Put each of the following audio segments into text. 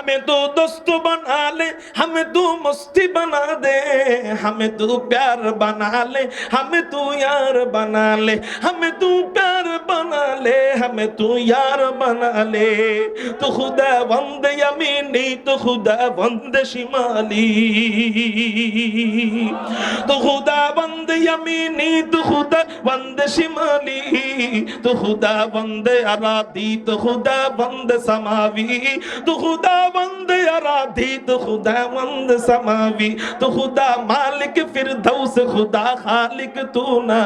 हमें तो दोस्त बना ले, हमें तू मस्ती बना दे, हमें तू प्यार बना ले, हमें तू यार बना ले, हमें तू प्यार बना ले, हमें तू यार बना ले। तो खुदा वंद यमीनी, तो खुदा वंद शिमाली, तो खुदा वंद यमीनी, तो खुदा वंद शिमाली, तो खुदा वंद अरादी, तो खुदा वंद समावी, तो खुदा वंद अरादी, तो खुदा वंद समावी, तो खुदा मालिक फिरदौस, खुदा खालिक तू ना,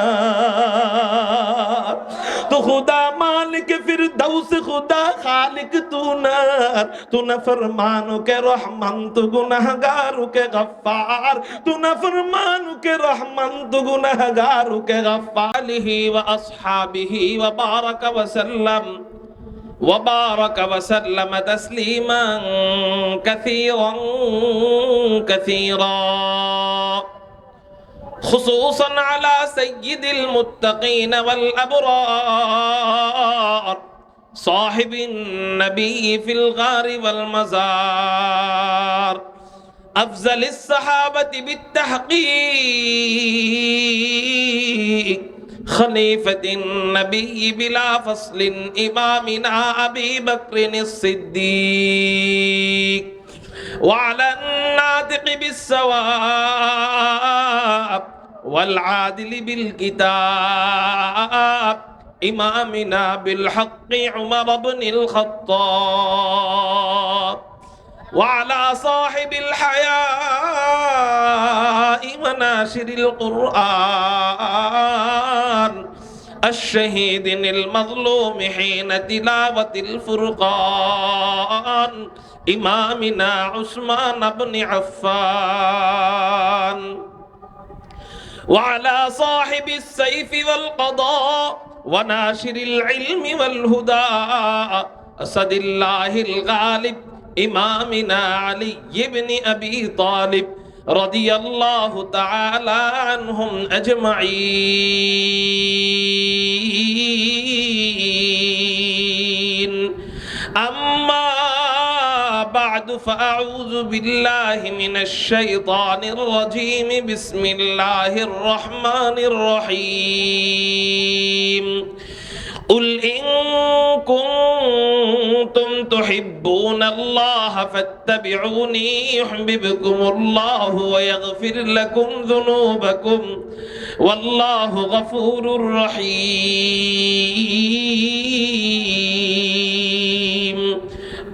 तो खुदा मालिक फिरदौस, खुदा खालिक तू ना, तू न फरमानो के रहमान, तू गुनहगारों के गफ्फार, तू न फरमानो के रहमान, तू गुनहगारों के गफ्फार। आलिहि व अस्हाबिहि व बारक व सल्लम वबारक वसल्लम तस्लीमन कसीरन कसीरा, खुसूसन अला सय्यिदिल मुत्तकीन वल अबरार, साहिबिन नबी फिल गारि वल मज़ार, अफ़ज़लिस सहाबति बित्तहक़ीक़, खलीफतिन नबी बिला फस्लिन, इमामिना अबी बक्रिन सिद्दीक, वअला नातिक़ बिस्सवाब वल आदिल बिल किताब, इमामिना बिल हक़्क़ि उमर इब्नुल ख़त्ताब, वअला साहिबिल हयाइ व नाशिरिल क़ुरआन, अश्शहीदिल मज़लूम हिन तिलावतिल फ़ुरक़ान, इमामिना उस्मान इब्न अफ़्फ़ान, वअला साहिबिस सैफ़ि वल क़दा व नाशिरिल इल्मि वल हुदा, असदिल्लाहिल गालिब, इमामिना अली इब्न अबी तालिब रदियल्लाहु तआला अन्हुम अजमईन। अम्मा बअद फ़अऊज़ु बिल्लाहि मिनश शैतानिर रजीम, बिस्मिल्लाहिर रहमानिर रहीम। कुल इन कुंतुम तुहिब्बूनल्लाह फत्तबिऊनी युहब्बिबकुमुल्लाहु व यगफिर लकुम ज़ुनूबकुम वल्लाहु गफूरुर रहीम।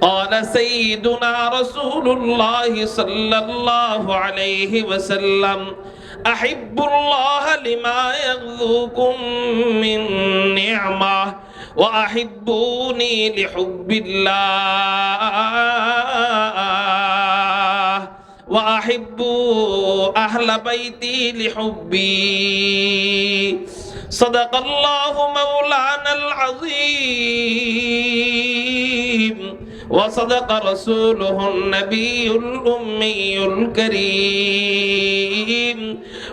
क़ाल सय्यिदुना रसूलुल्लाहि सल्लल्लाहु अलैहि वसल्लम, अहिब्बुल्लाह लिमा यग़्ज़ूकुम मिन निअमा व अहिब्बूनी लिहुब्बिल्लाह व अहिब्बू अहल बैती लिहुब्बी। सदक़ल्लाहु मौलानल अज़ीम व सदक़ रसूलुहुन नबियुल उम्मियुल करीम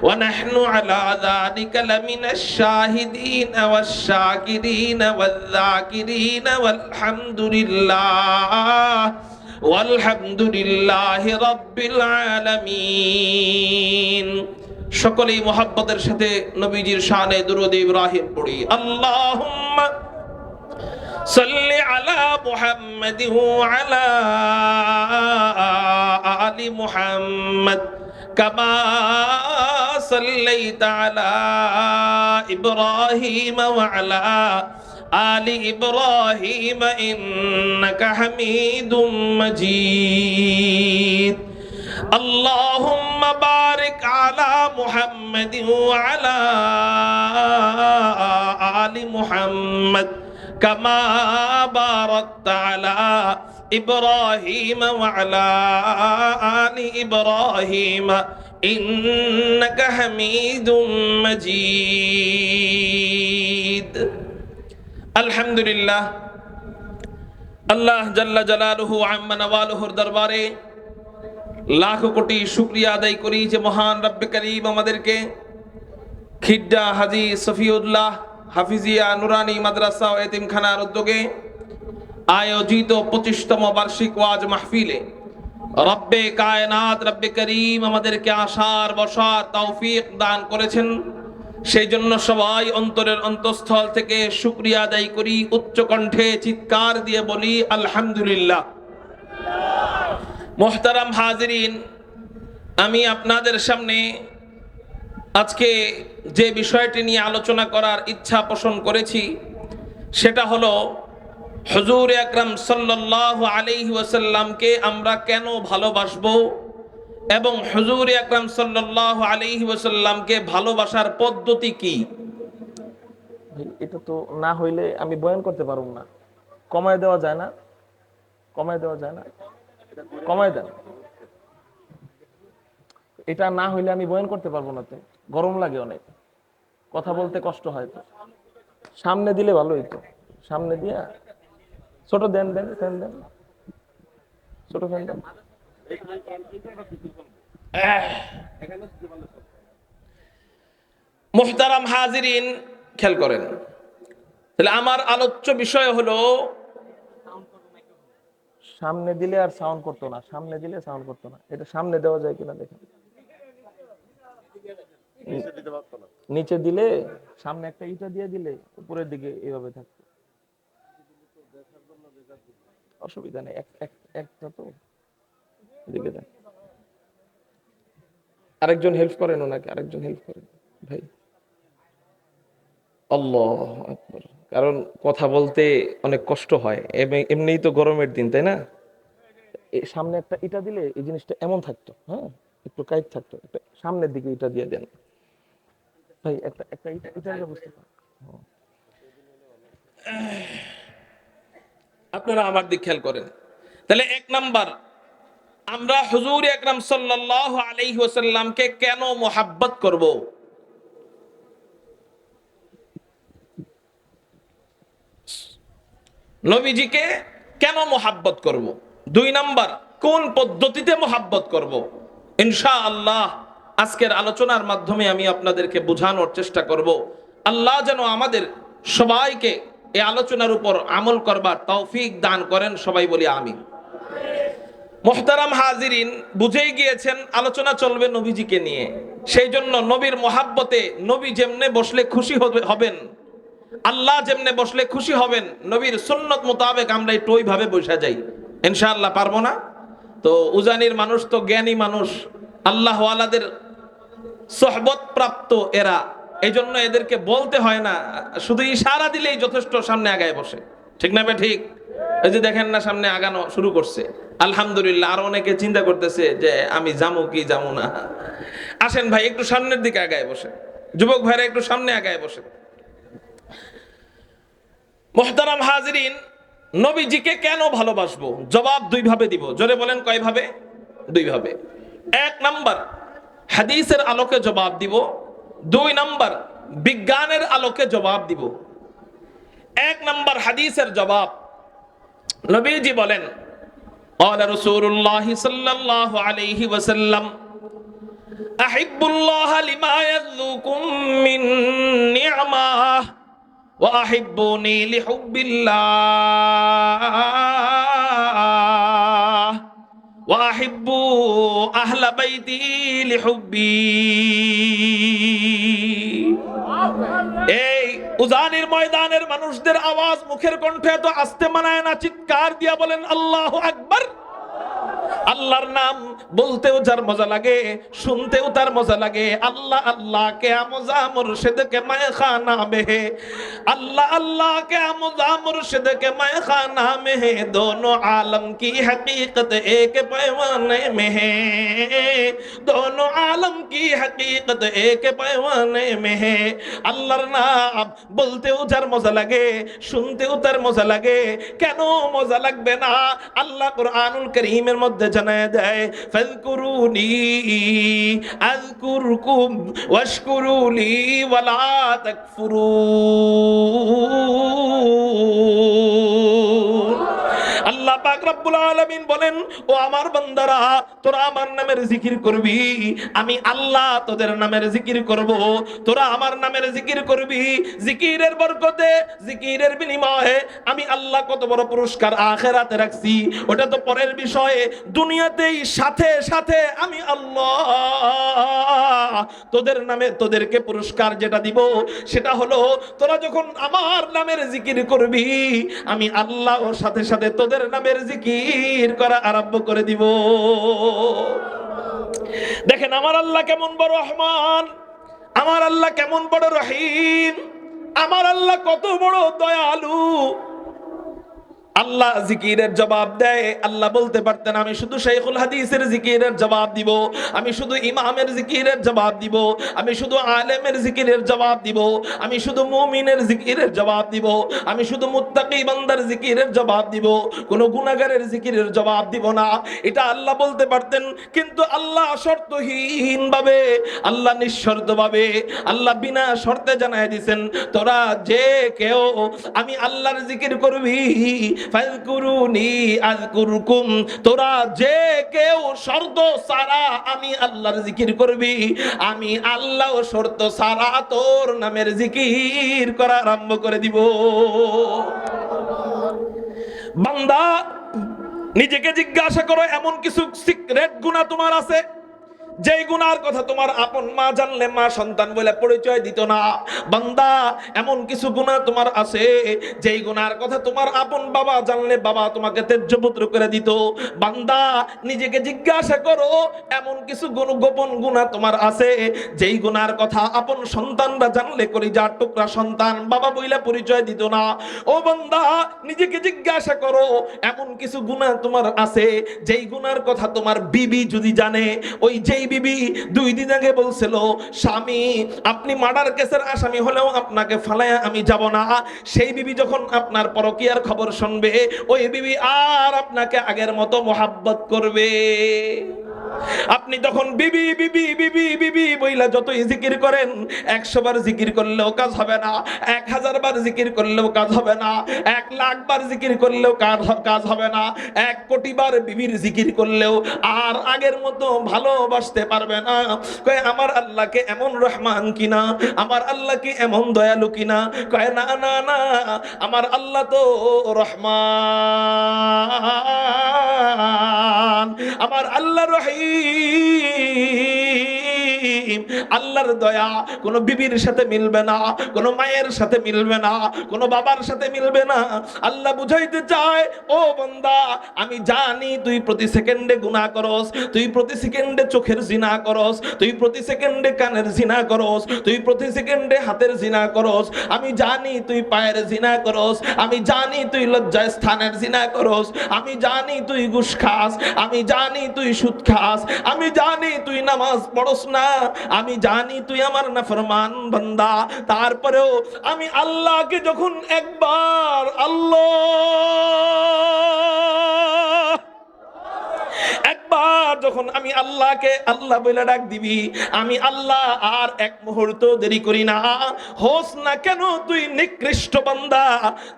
व नहनु अला ज़ालिका लमिनश शाहिदीन वश्शाकिरीन वज़्ज़ाकिरीन वल्हम्दुलिल्लाहि रब्बिल आलमीन। সকলেই মুহাব্বতের সাথে নবীজির শানে দুরূদ ইব্রাহিম পড়ি। আল্লাহুম্মা সাল্লি আলা মুহাম্মাদিন ওয়া আলা আলি মুহাম্মাদ কামা সাল্লাইতা আলা ইব্রাহিম ওয়া আলা আলি ইব্রাহিম ইন্নাকা হামিদুম মাজিদ। اللهم بارك على محمد وعلى آل محمد كما باركت على إبراهيم وعلى آل إبراهيم إنك حميد مجيد। الحمد لله الله جل جلاله عما نواله দরবারে লাখ কোটি শুকরিয়া আদায় করি যে মহান রব্বে করিম আমাদেরকে খিড্ডা হাজী সফিউল্লাহ হাফিজিয়া নুরানি মাদ্রাসা ও এতিমখানার উদ্যোগে আয়োজিত 25তম বার্ষিক ওয়াজ মাহফিলে রব্বে কায়নাত রব্বে করিম আমাদেরকে আসার বসার তৌফিক দান করেছেন। সেই জন্য সবাই অন্তরের অন্তঃস্থল থেকে শুকরিয়া আদায় করি, উচ্চ কণ্ঠে চিৎকার দিয়ে বলি আলহামদুলিল্লাহ। মুহতারাম হাজিরিন, আমি আপনাদের সামনে আজকে যে বিষয়টি নিয়ে আলোচনা করার ইচ্ছা পোষণ করেছি সেটা হলো হুজুর আকরাম সাল্লাল্লাহু আলাইহি ওয়াসাল্লামকে আমরা কেন ভালোবাসবো এবং হুজুর আকরাম সাল্লাল্লাহু আলাইহি ওয়াসাল্লামকে ভালোবাসার পদ্ধতি কি। এটা তো না হইলে আমি বয়ান করতে পারব না। কমায় দেওয়া যায় না? কমায় দেওয়া যায় না? কমায় দেন। এটা না হইলে আমি বয়ান করতে পারবো না। তো গরম লাগে অনেক, কথা বলতে কষ্ট হয়। তো সামনে দিলে ভালো হইতো। সামনে দিয়া ছোট দেন, দেন ফ্যান দেন, ছোট ফ্যান দেন। মুহতারাম হাজিরিন, খেয়াল করেন, তাহলে আমার আলোচ্য বিষয় হলো সামনে দিলে আর সাউন্ড করতো না, সামনে দিলে সাউন্ড করতো না। এটা সামনে দেওয়া যায় কিনা দেখেন। নিচে দিলে সামনে একটা ইটা দিয়ে দিলে উপরের দিকে এইভাবে থাকতো, অসুবিধা নেই। একটা তো দিকে দেন। আরেকজন হেল্প করেন ওনাকে, আরেকজন হেল্প করেন ভাই। আল্লাহু আকবার। কারণ কথা বলতে অনেক কষ্ট হয়, এমনিই তো গরমের দিন, তাই না? সামনে একটা ইটা দিলে এই জিনিসটা এমন থাকতো, হ্যাঁ একটু কাইট থাকতো। একটা সামনের দিকে ইটা দিয়ে দেন ভাই, একটা ইটার ব্যবস্থা করেন। আপনারা আমার দিক খেয়াল করেন। তাহলে এক নাম্বার, আমরা হুজুর আকরাম সাল্লাল্লাহু আলাইহি ওয়াসাল্লামকে কেন মুহাব্বত করব? নবীজিকে কেন মুহাব্বত করব? 2 নাম্বার, কোন পদ্ধতিতে মুহাব্বত করব? ইনশাআল্লাহ আজকের আলোচনার মাধ্যমে আমি আপনাদেরকে বোঝানোর চেষ্টা করব। আল্লাহ যেন আমাদের সবাইকে এই আলোচনার উপর আমল করবার তৌফিক দান করেন। সবাই বলি আমিন। মুহতারাম হাজিরিন, বুঝেই গিয়েছেন আলোচনা চলবে নবীজিকে নিয়ে। সেই জন্য নবীর মহাব্বতে নবী যেমনে বসলে খুশি হবেন, আল্লাহ যেমনে বসলে খুশি হবেন, নবীর সুন্নত মোতাবেক আমরা একটু ওইভাবে বসে যাই। ইনশাআল্লাহ পারবো না? তো উজানির মানুষ তো জ্ঞানী মানুষ, আল্লাহ ওয়ালাদের সোহবত প্রাপ্ত এরা, এই জন্য এদেরকে বলতে হয় না, শুধু ইশারা দিলেই যথেষ্ট সামনে আগায় বসে। ঠিক না? ঠিক। এই যে দেখেন না, সামনে আগানো শুরু করছে। আলহামদুলিল্লাহ। আর অনেকে চিন্তা করতেছে যে আমি যাবো কি যাবো না। আসেন ভাই, একটু সামনের দিকে আগায় বসে। যুবক ভাইরা একটু সামনে আগায় বসে। মুহতারাম হাজিরিন, নবীজিকে কেন ভালোবাসবো? জবাব 2 ভাবে দিব। জোরে বলেন, কয় ভাবে? 2 ভাবে। 1 নাম্বার, হাদিসের আলোকে জবাব দিব। 2 নাম্বার, বিজ্ঞানের আলোকে জবাব দিব। 1 নাম্বার হাদিসের জবাব, নবীজি বলেন, قال رسول الله صلى الله عليه وسلم أحب الله لما يذوقكم من نعمة وأحبوني لحب الله وأحبوا أهل بيتي لحبي। এই উজানির ময়দানের মানুষদের আওয়াজ মুখের কণ্ঠে তো আসতে মানায় না, চিৎকার দিয়া বলেন আল্লাহু আকবার। আল্লাহর নাম বলতেও যার মজা লাগে, শুনতেও তার মজা লাগে। আল্লাহ আল্লাহ কে আমজা মুর্শিদ কে मैं खाना में है, अल्लाह अल्लाह के आमुजा मुर्शिद के मैं खाना में है। दोनों आलम की हकीकत एक पैमाने में है, दोनों आलम की हकीकत एक पैमाने में है। আল্লাহর নাম বলতেও যার মজা লাগে, শুনতেও তার মজা লাগে। কেন মজা লাগবে না? আল্লাহ কুরআনুল কারীমের মধ্যে জানায় দেয়, ফাযকুরুনি আযকুরকুম ওয়াশকুরুলি ওয়ালা তাকফুরুন। আল্লাহ পাক পাক রব্বুল আলামিন বলেন, ও আমার বান্দারা, তোরা আমার নামের জিকির করবি, আমি আল্লাহ তোদের নামের জিকির করব। তোরা আমার নামের জিকির করবি, জিকিরের বরকতে, জিকিরের বিনিময়ে আমি আল্লাহ কত বড় পুরস্কার আখিরাতে রাখছি ওটা তো পরের বিষয়। দুনিয়াতেই সাথে সাথে আমি আল্লাহ তোদের নামে তোদেরকে পুরস্কার যেটা দিব সেটা হলো, তোরা যখন আমার নামের জিকির করবি আমি আল্লাহ ওর সাথে সাথে তোদের নামের জিকির করা আরম্ভ করে দিব। দেখেন আমার আল্লাহ কেমন বড় রহমান, আমার আল্লাহ কেমন বড় রহিম, আমার আল্লাহ কত বড় দয়ালু। আল্লাহ জিকিরের জবাব দেয়। আল্লাহ বলতে পারতেন আমি শুধু শাইখুল হাদিসের জিকিরের জবাব দিব, আমি শুধু ইমামের জিকিরের জবাব দিব, আমি শুধু আলেমের জিকিরের জবাব দিব, আমি শুধু মুমিনের জিকিরের জবাব দিব, আমি শুধু মুত্তাকি বান্দার জিকিরের জবাব দিব, কোনো গুনাহগারের জিকিরের জবাব দিব না। এটা আল্লাহ বলতে পারতেন, কিন্তু আল্লাহ শর্তহীন ভাবে, আল্লাহ নিঃশর্ত ভাবে, আল্লাহ বিনা শর্তে জানায় দিয়েছেন, তোরা যে কেউ আমি আল্লাহর জিকির করবি, ফাযকুরুনি আযকুরকুম, তোরা যে কেউ শর্ত ছাড়া আমি আল্লাহর জিকির করবি, আমি আল্লাহ শর্ত ছাড়া তোর নামের জিকির করা আরম্ভ করে দিব। বান্দা নিজেকে জিজ্ঞাসা করো, এমন কিছু সিক্রেট গুনাহ তোমার আছে যেই গুনার কথা তোমার আপন মা জানলে মা সন্তান বলে পরিচয় দিত না? বান্দা এমন কিছু গুনাহ তোমার আছে যেই গুনার কথা তোমার আপন বাবা জানলে বাবা তোমাকে ত্যায্যপুত্র করে দিত। বান্দা নিজেকে জিজ্ঞাসা করো, এমন কিছু গোপন গুনাহ তোমার আছে যেই গুনার কথা আপন সন্তানরা জানলে কলিজার টুকরা সন্তান বাবা বইলা পরিচয় দিত না। ও বান্দা নিজেকে জিজ্ঞাসা করো, এমন কিছু গুনাহ তোমার আছে যেই গুনার কথা তোমার বিবি যদি জানে, ওই যেই বিবি 2 দিন আগে বলছিল স্বামী আপনি মার্ডার কেসের আসামি হলেও আপনাকে ফালায়া আমি যাব না, সেই বিবি যখন আপনার পরকীয়ার খবর শুনবে ওই বিবি আর আপনাকে আগের মতো মোহাব্বত করবে। আপনি তখন বিবি বিবি বিবি বিবি বইলা যতই জিকির করেন, 100 বার জিকির করলেও কাজ হবে না, 1000 বার জিকির করলেও কাজ হবে না, 1 লাখ বার জিকির করলেও কাজ হবে না, 1 কোটি বার বিবির জিকির করলেও আর আগের মতো ভালোবাসতে পারবে না। কয় আমার আল্লাহকে এমন রহমান কিনা, আমার আল্লাহকে এমন দয়ালু কিনা? কয় না না না, আমার আল্লাহ তো রহমান, আমার আল্লাহ রহিম। আল্লাহর দয়া কোন বিবির সাথে মিলবে না, কোন মায়ের সাথে মিলবে না, কোন বাবার সাথে মিলবে না। আল্লাহ বুঝাইতে চায়, ও বান্দা আমি জানি তুই প্রতি সেকেন্ডে গুনাহ করস, তুই প্রতি সেকেন্ডে চোখের জিনা করস, তুই প্রতি সেকেন্ডে কানের জিনা করস, তুই প্রতি সেকেন্ডে হাতের জিনা করস, আমি জানি তুই পায়ের জিনা করস, আমি জানি তুই লজ্জা স্থানের জিনা করস, আমি জানি তুই ঘুষ খাস, আমি জানি তুই সুদ খাস, আমি জানি তুই নামাজ পড়স না, আমি জানি তুই আমার নাফরমান বান্দা। তারপরেও আমি আল্লাহকে যখন একবার একবার যখন আমি আল্লাহকে আল্লাহ বলে ডাক দিবি, আমি আল্লাহ আর এক মুহূর্ত দেরি করি না, হোস না কেন তুই নিকৃষ্ট বান্দা,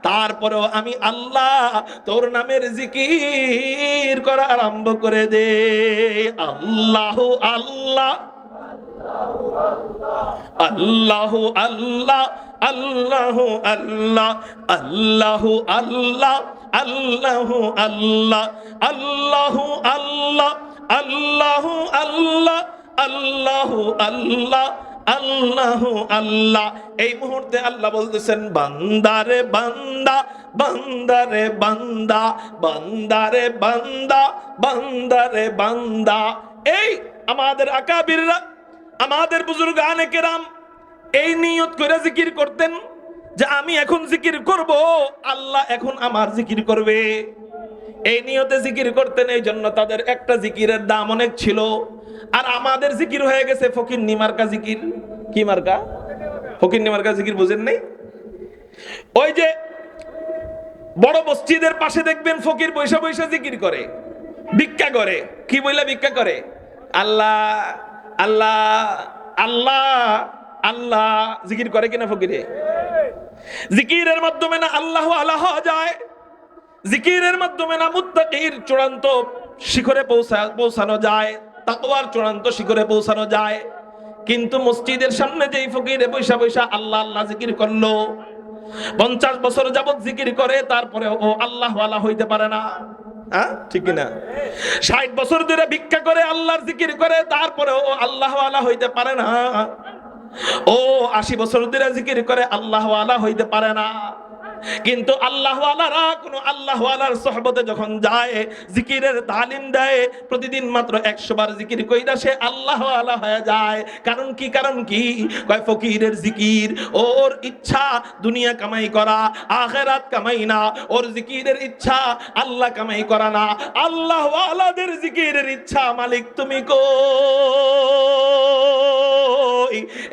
তারপরেও আমি আল্লাহ তোর নামের জিকির করা আরম্ভ করে দে। আল্লাহ আল্লাহ আল্লাহু আল্লাহ আল্লাহু আল্লাহ আল্লাহু আল্লাহ আল্লাহু আল্লাহ আল্লাহু আল্লাহ আল্লাহু আল্লাহ আল্লাহু আল্লাহ আল্লাহু আল্লাহ। এই মুহূর্তে আল্লাহ বলতেছেন বান্দারে বান্দা, বান্দারে বান্দা, বান্দারে বান্দা, বান্দারে বান্দা। এই আমাদের আকাবিররা, আমাদের বুজুর্গানে কেরাম এই নিয়ত করে জিকির করতেন যে আমি এখন জিকির করব, আল্লাহ এখন আমার জিকির করবে। এই নিয়তে জিকির করতেন, এই জন্য তাদের একটা জিকিরের দাম অনেক ছিল। আর আমাদের জিকির হয়ে গেছে ফকিন্নি মার্কা জিকির। কি মার্কা? ফকিন্নি মার্কা জিকির বুঝেন নাই? ওই যে বড় মসজিদের পাশে দেখবেন ফকির বৈশা বৈশা জিকির করে, ভিক্ষা করে। কি বইলা ভিক্ষা করে? আল্লাহ আল্লাহ আল্লাহ আল্লাহ জিকির করে কিনা ফকিরে? জিকিরের মাধ্যমে না আল্লাহ আল্লাহ যায়, জিকিরের মাধ্যমে না মুত্তাকির চূড়ান্ত শিখরে পৌঁছানো যায়, তাকওয়ার চূড়ান্ত শিখরে পৌঁছানো যায়। কিন্তু মসজিদের সামনে যেই ফকিরে বৈশা বৈশা আল্লাহ আল্লাহ জিকির করলো, 50 বছর যাবত জিকির করে, তারপরে ও আল্লাহ ওয়ালা হইতে পারে না। হ্যাঁ, ঠিক না? 60 বছর ধরে ভিক্ষা করে আল্লাহর জিকির করে, তারপরে ও আল্লাহ ওয়ালা হইতে পারে না। ও 80 বছর ধরে জিকির করে, আল্লাহ ওয়ালা হইতে পারে না। কিন্তু আল্লাহ ওয়ালারা কোন আল্লাহ ওয়ালার সোহবতে যখন যায়, জিকিরের তালিম দেয়, প্রতিদিন মাত্র 100 বার জিকির কইরা সে আল্লাহ ওয়ালা হয়ে যায়। কারণ কি? কারণ কি? কয় ফকিরের জিকির, ওর ইচ্ছা দুনিয়া কামাই করা, আখিরাত কামাই না। ওর জিকিরের ইচ্ছা আল্লাহ কামাই করা না। আল্লাহ ওয়ালাদের জিকিরের ইচ্ছা, মালিক তুমি কই?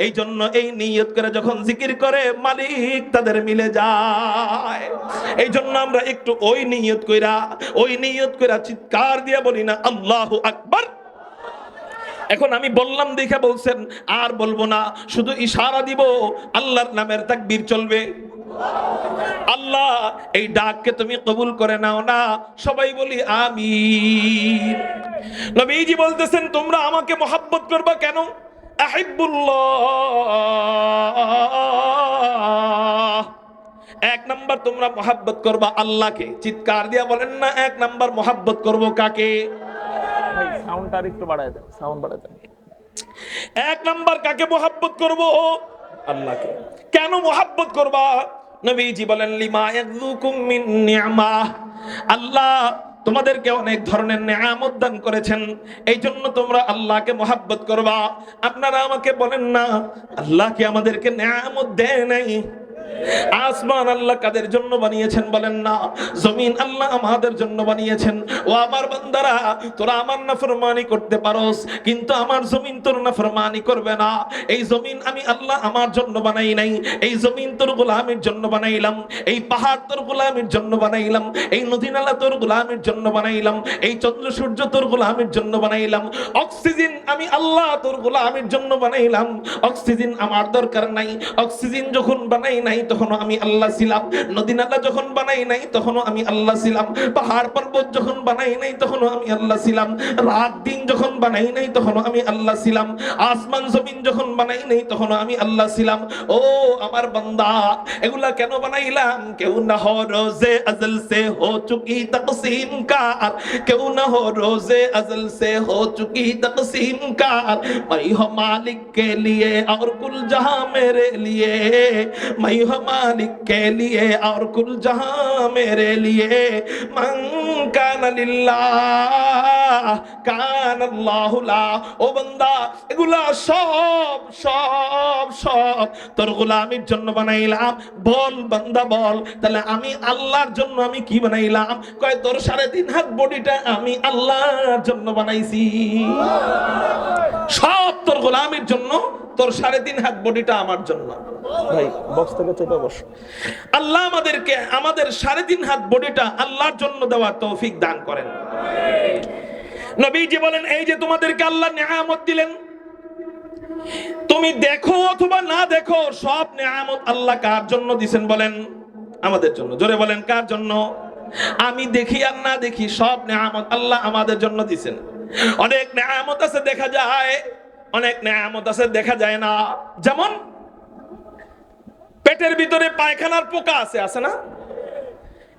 এই জন্য এই নিয়ত করে যখন জিকির করে, মালিক তাদের মিলে যায়। এই জন্য আমরা একটু ওই নিয়ত কইরা চিৎকার দিয়ে বলি না আল্লাহু আকবার। এখন আমি বললাম দেখে বলছেন, আর বলবো না, শুধু ইশারা দিব, আল্লাহর নামের তাকবীর চলবে। আল্লাহ এই ডাককে তুমি কবুল করে নাও না, সবাই বলি আমিন। নবীজি বলতেছেন, তোমরা আমাকে মহব্বত করবা কেন? আহিব্বুল্লাহ, 1 নাম্বার তোমরা মহব্বত করবা আল্লাহকে। চিৎকার দিয়া বলেন না, 1 নাম্বার মহব্বত করব কাকে? সাউন্ডটা আরেকটু বাড়ায় দেন, সাউন্ড বাড়ায় দেন। 1 নাম্বার কাকে মহব্বত করব? আল্লাহকে। কেন মহব্বত করবা? নবীজি বলেন, লিমা ইয়াযুকুম মিন নি'মাহ, আল্লাহ তোমাদেরকে অনেক ধরনের নেয়ামত দান করেছেন, এই জন্য তোমরা আল্লাহকে মহব্বত করবা। আপনারা আমাকে বলেন না, আল্লাহ কি আমাদেরকে নেয়ামত দেয় নাই? আসমান আল্লাহ কাদের জন্য বানিয়েছেন বলেন না? জমিন আল্লাহ আমাদের জন্য বানিয়েছেন। ও আমার বান্দারা, তোরা আমার নাফরমানি করতে পারোস, কিন্তু আমার জমিন তোর নাফরমানি করবে না। এই জমিন আমি আল্লাহ আমার জন্য বানাই নাই, এই জমিন তোর গোলামের জন্য বানাইলাম, এই পাহাড় তোর গোলামের জন্য বানাইলাম, এই নদী নালা তোর গোলামের জন্য বানাইলাম, এই চন্দ্র সূর্য তোর গোলামের জন্য বানাইলাম, অক্সিজেন আমি আল্লাহ তোর গোলামের জন্য বানাইলাম। অক্সিজেন আমার দরকার নাই, অক্সিজেন যখন বানাই নাই তখনও আমি আল্লাহ ছিলাম, নদী নালা যখন বানাই নাই তখনও আমি আল্লাহ ছিলাম, পাহাড় পর্বত যখন বানাই নাই তখনও আমি আল্লাহ ছিলাম, রাত দিন যখন বানাই নাই তখনও আমি আল্লাহ ছিলাম, আসমান জমিন যখন বানাই নাই তখনও আমি আল্লাহ ছিলাম। ও আমার বান্দা, এগুলা কেন বানাইলাম? কেউ না হো রোজে अज़ल से हो चुकी तक़सीम कार, क्यों ना हो रोजे अज़ल से हो चुकी तक़सीम कार, मैं हो मालिक के लिए और कुल जहां मेरे लिए, मैं हो मालिक के लिए और कुल जहां मेरे लिए, मन कान लिल्लाह कान अल्लाहु ला। ও বান্দা, এগুলা সব সব সব তোর গোলামের জন্য বানাইলাম। বল বান্দা বল, তাহলে আমি আল্লাহর জন্য আমি কি বানাইলাম? কয় তোর 3.5 হাত বডিটা আমি আল্লাহর জন্য বানাইছি। সব তোর গোলামের জন্য, তোর 3.5 হাত বডিটা আমার জন্য। ভাই বক্স থেকে চেপে বস। আল্লাহ আমাদেরকে আমাদের 3.5 হাত বডিটা আল্লাহর জন্য দেওয়ার তৌফিক দান করেন। নবীজি বলেন, এই যে তোমাদেরকে আল্লাহ নিয়ামত দিলেন, তুমি দেখো অথবা না দেখো, সব নিয়ামত আল্লাহ কার জন্য দিবেন বলেন? আমাদের জন্য। জোরে বলেন, কার জন্য? আমি দেখি আর না দেখি, সব নিয়ামত আল্লাহ আমাদের জন্য দিবেন। অনেক নিয়ামত আছে দেখা যায়, অনেক নিয়ামত আছে দেখা যায় না। যেমন পেটের ভিতরে পায়খানার পোকা আছে না?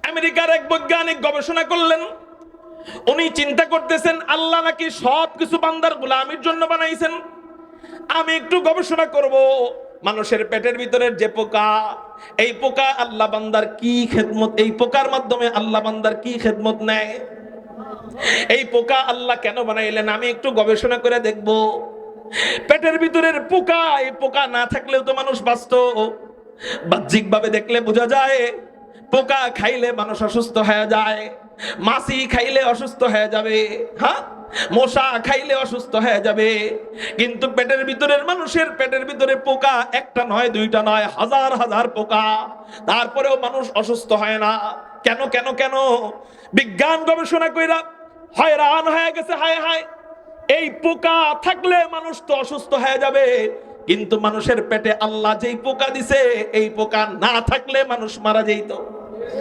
আমেরিকার এক বৈজ্ঞানিক গবেষণা করলেন, উনি চিন্তা করতেছেন আল্লাহ নাকি সব কিছু বান্দার গোলামির জন্য বানাইছেন। আমি একটু গবেষণা করব, মানুষের পেটের ভিতরের যে পোকা, এই পোকা আল্লাহ বান্দার কি খেদমত, এই পোকার মাধ্যমে আল্লাহ বান্দার কি খেদমত নেয়, এই পোকা আল্লাহ কেন বানাইলেন, আমি একটু গবেষণা করে দেখব। পেটের ভিতরের পোকা, এই পোকা না থাকলেও তো মানুষ বাঁচত। বাহ্যিক ভাবে দেখলে বোঝা যায়, পোকা খাইলে মানুষ অসুস্থ হয়ে যায়, মাছি খাইলে অসুস্থ হয়ে যাবে, হ্যাঁ, মশা খাইলে অসুস্থ হয়ে যাবে। কিন্তু পেটের ভিতরের মানুষের পেটের ভিতরে পোকা একটা নয়, দুইটা নয়, হাজার হাজার পোকা, তারপরেও মানুষ অসুস্থ হয় না। কেন কেন কেন? বিজ্ঞান গবেষণা কইরা হয়রান হয়ে গেছে। হায় হায়, এই পোকা থাকলে মানুষ তো অসুস্থ হয়ে যাবে, কিন্তু মানুষের পেটে আল্লাহ যেই পোকা দিছে, এই পোকা না থাকলে মানুষ মারা যেত।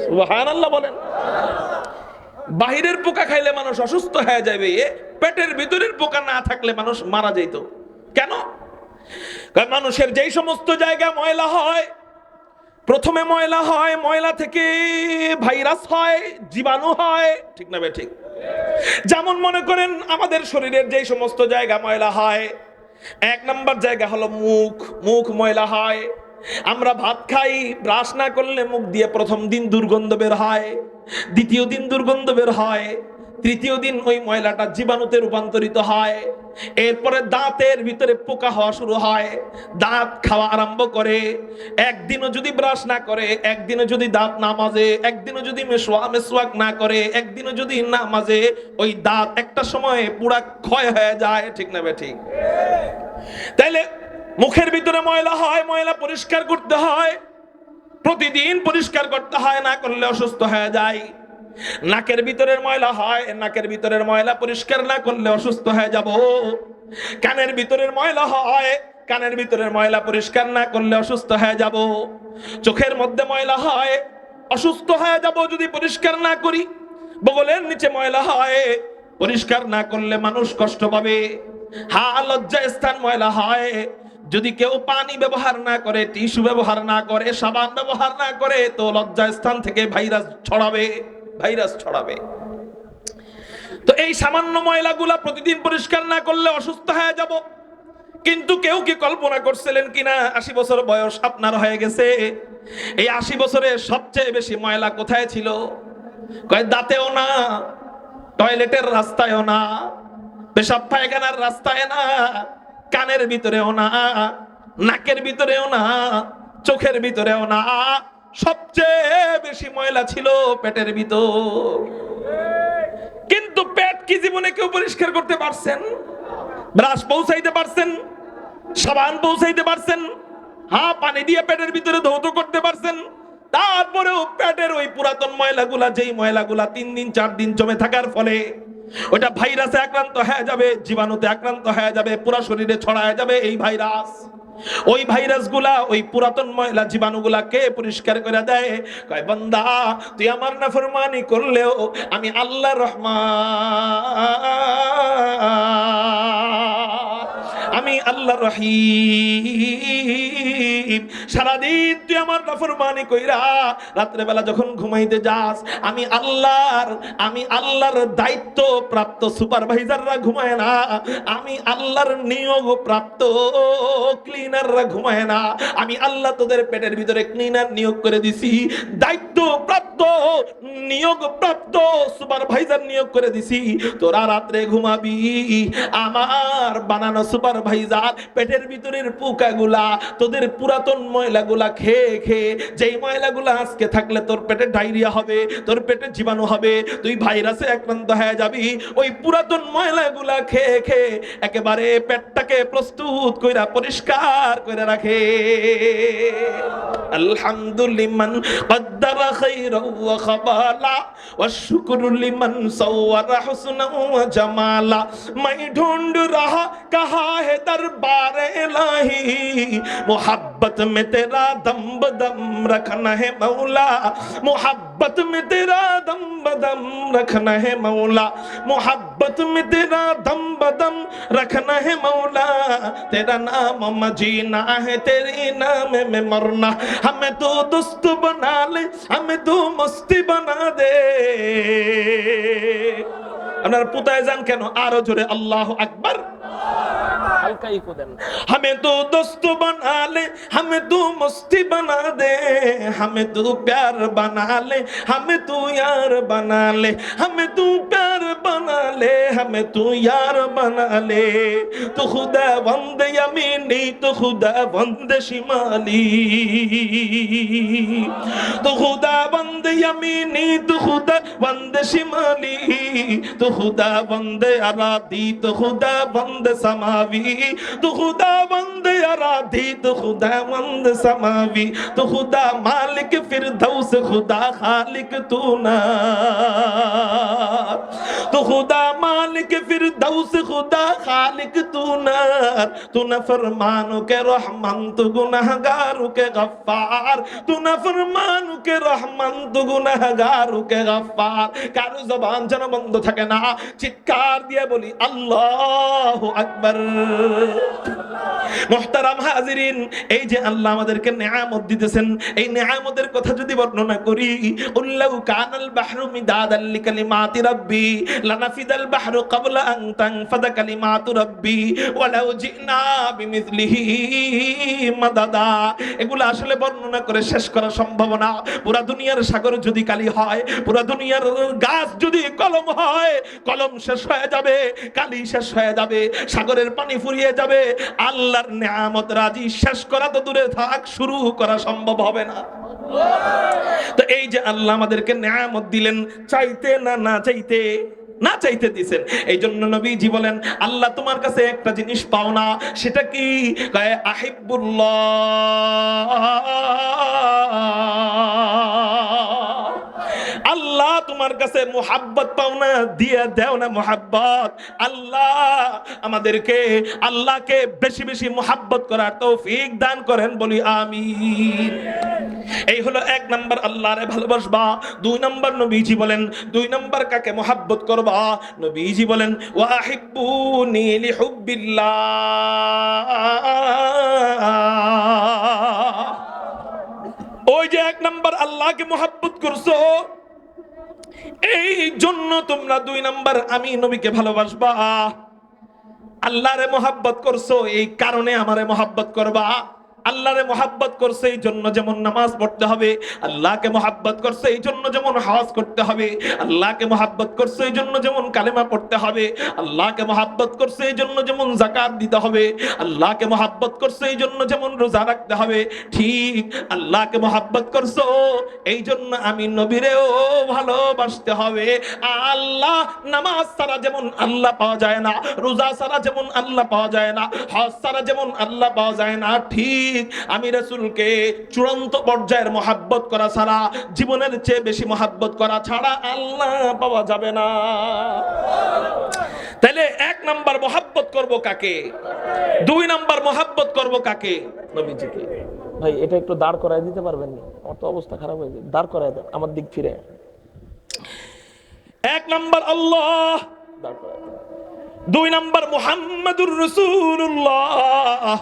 সুবহানাল্লাহ বলেন। বাহিরের পোকা খাইলে মানুষ অসুস্থ হয়ে যাবে, পেটের ভিতরের পোকা না থাকলে মানুষ মারা যেত। কেন? কারণ মানুষের যেই সমস্ত জায়গা ময়লা হয়, প্রথমে ময়লা হয়, ময়লা থেকে ভাইরাস হয়, জীবাণু হয়, ঠিক না বে ঠিক? যেমন মনে করেন আমাদের শরীরের যেই সমস্ত জায়গা ময়লা হয়, এক নাম্বার জায়গা হলো মুখ। মুখ ময়লা হয়। আমরা ভাত খাই, ব্রাশ না করলে মুখ দিয়ে প্রথম দিন দুর্গন্ধ বের হয়, দ্বিতীয় দিন দুর্গন্ধ বের হয়, তৃতীয় দিন ওই ময়লাটা জীবাণুতে রূপান্তরিত হয়। এরপরে দাঁতের ভিতরে পোকা হওয়া শুরু হয়, দাঁত খাওয়া আরম্ভ করে। একদিনও যদি ব্রাশ না করে, একদিনও যদি দাঁত না মাজে, একদিনও যদি মেসওয়াক না করে, একদিনও যদি না মাজে, ওই দাঁত একটা সময় পুরা ক্ষয় হয়ে যায়, ঠিক না বে ঠিক? তাইলে মুখের ভিতরে ময়লা হয়, ময়লা পরিষ্কার করতে হয়, প্রতিদিন পরিষ্কার করতে হয়, না করলে অসুস্থ হয়ে যায়। নাকের ভিতরের ময়লা হয়, নাকের ভিতরের ময়লা পরিষ্কার না করলে অসুস্থ হয়ে যাব। কানের ভিতরের ময়লা হয়, কানের ভিতরের ময়লা পরিষ্কার না করলে অসুস্থ হয়ে যাব। চোখের মধ্যে ময়লা হয়, অসুস্থ হয়ে যাব যদি পরিষ্কার না করি। বগলের নিচে ময়লা হয়, পরিষ্কার না করলে মানুষ কষ্ট পাবে। লজ্জা স্থান ময়লা হয়, যদি কেউ পানি ব্যবহার না করে, টিস্যু ব্যবহার না করে, সাবান ব্যবহার না করে, তো লজ্জা স্থান থেকে ভাইরাস ছড়াবে, ভাইরাস ছড়াবে। তো এই সামান্য ময়লাগুলা প্রতিদিন পরিষ্কার না করলে অসুস্থ হয়ে যাব। কিন্তু কেউ কি কল্পনা করছিলেন কিনা 80 বছর বয়স আপনার হয়ে গেছে, এই 80 বছরে সবচেয়ে বেশি ময়লা কোথায় ছিল? কয় দাঁতেও না, টয়লেটের রাস্তায়ও না, পেশাব পায়খানার রাস্তায় না, কানের ভিতরেও না, নাকের ভিতরেও না, চোখের ভিতরেও না, সবচেয়ে বেশি ময়লা ছিল পেটের ভিতর। কিন্তু পেট কি জীবনে কেউ পরিষ্কার করতে পারছেন? ব্রাশ পৌঁছাইতে পারছেন? সাবান পৌঁছাইতে পারছেন? পানি দিয়ে পেটের ভিতরে ধৌত করতে পারছেন? তারপরেও পেটের ওই পুরাতন ময়লাগুলা, যেই ময়লাগুলা 3 দিন 4 দিন জমে থাকার ফলে ওটা ভাইরাসে আক্রান্ত হয়ে যাবে, জীবাণুতে আক্রান্ত হয়ে যাবে, পুরা শরীরে ছড়ায় যাবে এই ভাইরাস। ওই ভাইরাসগুলা, ওই পুরাতন ময়লা জীবাণুগুলা কে পরিষ্কার করে দেয়? কয় বান্দা, তুই আমার নাফরমানি করলেও আমি আল্লাহ রহমান, আমি আল্লাহ রহিম। সারাদিন তুই আমার নাফরমানি কইরা রাত্রে বেলা যখন ঘুমাইতে যাস, আমি আল্লাহর দায়িত্ব প্রাপ্ত সুপারভাইজাররা ঘুমায় না, আমি আল্লাহর নিয়োগ প্রাপ্ত ক্লিনাররা ঘুমায় না। আমি আল্লাহ তোদের পেটের ভিতরে ক্লিনার নিয়োগ করে দিছি, দায়িত্ব প্রাপ্ত নিয়োগ প্রাপ্ত সুপারভাইজার নিয়োগ করে দিছি। তোরা রাত্রে ঘুমাবি, আমার বানানো সুপারভাইজার পেটের ভিতরের পোকাগুলা, তোদের পুরাতন ময়লাগুলা খেয়ে খেয়ে, যেই ময়লাগুলা আজকে থাকলে তোর পেটে ডায়রিয়া হবে, তোর পেটে জীবাণু হবে, তুই ভাইরাসে আক্রান্ত হয়ে যাবি। ওই পুরাতন ময়লাগুলা খেয়ে খেয়ে একেবারে পেটটাকে প্রস্তুত কইরা পরিষ্কার করে রাখে। আলহামদুলিমান কদ্দারা খাইরা ওয়া খাবালা ওয়া শুকরু লিমান সাওয়ারা হুসনা ওয়া জামালা। मैं ढूंढ रहा कहा है दरबार इलाही, मोहब्बत में तेरा दम बदम रखना है मौला, मोहब्बत में तेरा दम बदम रखना है मौला, मोहब्बत में तेरा दम बदम रखना है मौला, तेरा नाम मजीना है तेरे नाम में मरना, हमें तो दोस्त बना ले, हमें तो मस्ती बना दे। আপনার পুতায় যান কেন? আরো জোরে আল্লাহু আকবার। হালকাই কোদেন। हमें तो दोस्त बना ले, हमें तो मस्ती बना दे, हमें तो प्यार बना ले, हमें तो यार बना ले, हमें तो प्यार बना ले, हमें तो यार बना ले। तो खुदा बंद यमीनी, तो खुदा बंद शिमाली, तो खुदा बंद यमीनी, तो खुदा बंद शिमाली, तो खुदा बंद अरादी, तो खुदा बंद समावी, तो खुदा बंद अरादी, तो खुदा बंद समावी, तो खुदा मालिक फिरदौस, खुदा खालिक तू ना। तो खुदा मालिक फिरदौस खुदा खालिक तू नार तू नाफरमानों के रहमान तू गुनाहगारों के गफ्फार तू नाफरमानों के रहमान तू गुनाहगारों के गफ्फार। कारो जबान যেন বন্ধ থাকে না, চিৎকার দিয়ে বলি আল্লাহু আকবার। মুহতারাম হাজিরিন, এই যে আল্লাহ আমাদেরকে নিয়ামত দিতেছেন, এই নিয়ামতের কথা যদি বর্ণনা করি, উল্লাউ কানাল বাহরু মিদাদাল লিকালিমাতি রাব্বি লানাফিদাল বাহরু ক্বাবলা আন তানফাদা কালিমাতু রাব্বি ওয়ালাউ জিনা বিমিসলিহি মাদাদা। এগুলো আসলে বর্ণনা করে শেষ করা সম্ভব না। পুরা দুনিয়ার সাগর যদি কালি হয়, পুরা দুনিয়ার গাছ যদি কলম হয়, কলম শেষ হয়ে যাবে, কালি শেষ হয়ে যাবে, সাগরের পানি ফুরিয়ে যাবে, আল্লাহর নিয়ামত রাজি শেষ করা তো দূরে থাক, শুরু করা সম্ভব হবে না। তো এই যে আল্লাহ আমাদেরকে নিয়ামত দিলেন, চাইতে না চাইতে না চাইতে দিছেন। এই জন্য নবীজি বলেন আল্লাহ তোমার কাছে একটা জিনিস পাও না, সেটা কি? আল্লাহ তোমার কাছে মুহাব্বত পাও না, দিয়ে দেও না মুহাব্বত। আল্লাহ আমাদেরকে আল্লাহকে বেশি বেশি মুহাব্বত করার তৌফিক দান করেন, বলি আমিন। এই হলো এক নাম্বার, আল্লাহরে ভালোবাসবা। দুই নাম্বার নবীজি বলেন, দুই নাম্বার কাকে মুহাব্বত করবা? নবীজি বলেন ওয়াহিব্বুনি লিহুব্বিল্লাহ। ওই যে এক নাম্বার আল্লাহকে মুহাব্বত করছো, এই জন্য তোমরা দুই নাম্বার আমি নবীকে ভালোবাসবা। আল্লাহরে মুহাব্বত করছো, এই কারণে আমারে মুহাব্বত করবা। আল্লাহরে মুহাব্বত করছে এই জন্য যেমন নামাজ পড়তে হবে, আল্লাহকে মুহাব্বত করছে এই জন্য যেমন হজ করতে হবে, আল্লাহকে মুহাব্বত করছে এই জন্য যেমন কালেমা পড়তে হবে, আল্লাহকে মুহাব্বত করছে এই জন্য যেমন যাকাত দিতে হবে, আল্লাহকে মুহাব্বত করছে এই জন্য যেমন রোজা রাখতে হবে। ঠিক আল্লাহকে মুহাব্বত করছো এই জন্য আমি নবীরেও ভালোবাসতে হবে। আল্লাহ নামাজ ছাড়া যেমন আল্লাহ পাওয়া যায় না, রোজা ছাড়া যেমন আল্লাহ পাওয়া যায় না, হজ ছাড়া যেমন আল্লাহ পাওয়া যায় না, ঠিক আমি রাসূলকে চূড়ান্ত পর্যায়ের মুহাব্বত করা ছাড়া, জীবনের চেয়ে বেশি মুহাব্বত করা ছাড়া আল্লাহ পাওয়া যাবে না। তাহলে এক নাম্বার মুহাব্বত করব কাকে? দুই নাম্বার মুহাব্বত করব কাকে? নবীজিকে। ভাই এটা একটু দাঁড় করায় দিতে পারবেন না? আমার তো অবস্থা খারাপ হয়ে যায়, দাঁড় করায় দেন আমার দিক ফিরে। এক নাম্বার আল্লাহ, দাঁড় করায় দেন। দুই নাম্বার মুহাম্মাদুর রাসূলুল্লাহ,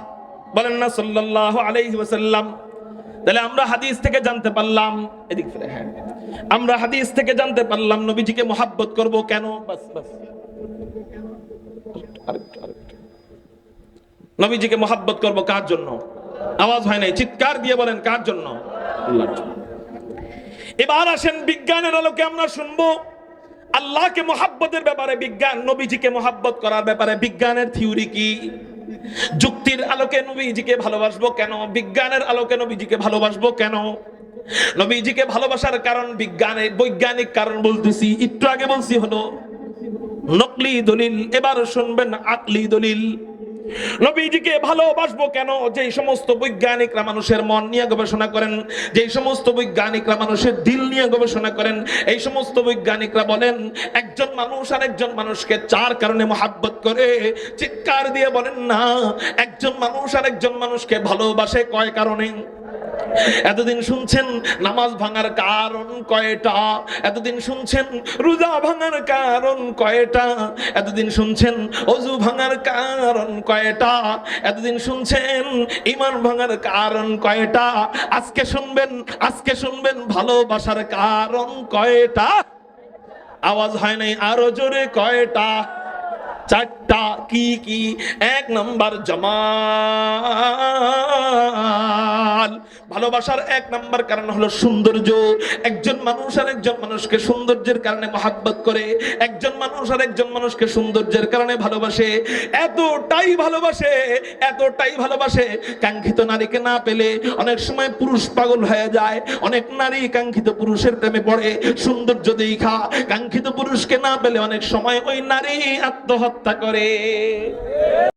বলেন না সাল্লাল্লাহু আলাইহি ওয়াসাল্লাম। তাহলে আমরা হাদিস থেকে জানতে পারলাম, এদিক ফিরে, হ্যাঁ, আমরা হাদিস থেকে জানতে পারলাম নবীজিকে মুহাব্বত করব কেন। বাস বাস, আরেকটু। নবীজিকে মুহাব্বত করব কার জন্য? আওয়াজ হয় নাই, চিৎকার দিয়ে বলেন কার জন্য? আল্লাহর জন্য। এবার আসেন বিজ্ঞানের আলোকে আমরা শুনবো আল্লাহকে মুহাব্বতের ব্যাপারে, বিজ্ঞান নবীজিকে মুহাব্বত করার ব্যাপারে বিজ্ঞানের থিওরি কি। যুক্তির আলোকে নবীজিকে ভালোবাসবো কেন? বিজ্ঞানের আলোকে নবীজিকে ভালোবাসবো কেন? নবীজিকে ভালোবাসার কারণ বৈজ্ঞানিক কারণ বলতেছি, একটু আগে বলছি হলো নকলি দলিল, এবার শুনবেন আকলি দলিল। নবীজিকে ভালোবাসবো কেন? যেই সমস্ত বৈজ্ঞানিকরা মানুষের মন নিয়ে গবেষণা করেন, যেই সমস্ত বৈজ্ঞানিকরা মানুষের দিল নিয়ে গবেষণা করেন, এই সমস্ত বৈজ্ঞানিকরা বলেন একজন মানুষ আর একজন মানুষকে চার কারণে মুহাব্বত করে। চিৎকার দিয়ে বলেন না, একজন মানুষ আর একজন মানুষকে ভালোবাসে কয় কারণে? এতদিন শুনছেন নামাজ ভাঙার কারণ কয়টা, এতদিন শুনছেন রোজা ভাঙার কারণ কয়টা, এতদিন শুনছেন ওযু ভাঙার কারণ কয়টা, এতদিন শুনছেন ঈমান ভাঙার কারণ কয়টা, আজকে শুনবেন ভালোবাসার কারণ কয়টা। আওয়াজ হয় নাই, আরো জোরে কয়টা? চারটা। কি কি? এক নাম্বার জামাল, ভালোবাসার এক নাম্বার কারণ হলো সৌন্দর্য। একজন মানুষ আর একজন মানুষকে সৌন্দর্যের কারণে মহাব্বত করে, একজন মানুষ আর একজন মানুষকে সৌন্দর্যের কারণে ভালোবাসে। এতটাই ভালোবাসে কাঙ্ক্ষিত নারীকে না পেলে অনেক সময় পুরুষ পাগল হয়ে যায়, অনেক নারী কাঙ্ক্ষিত পুরুষের প্রেমে পড়ে সৌন্দর্য দেখা। কাঙ্ক্ষিত পুরুষকে না পেলে অনেক সময় ওই নারী আত্মহত্যা করে।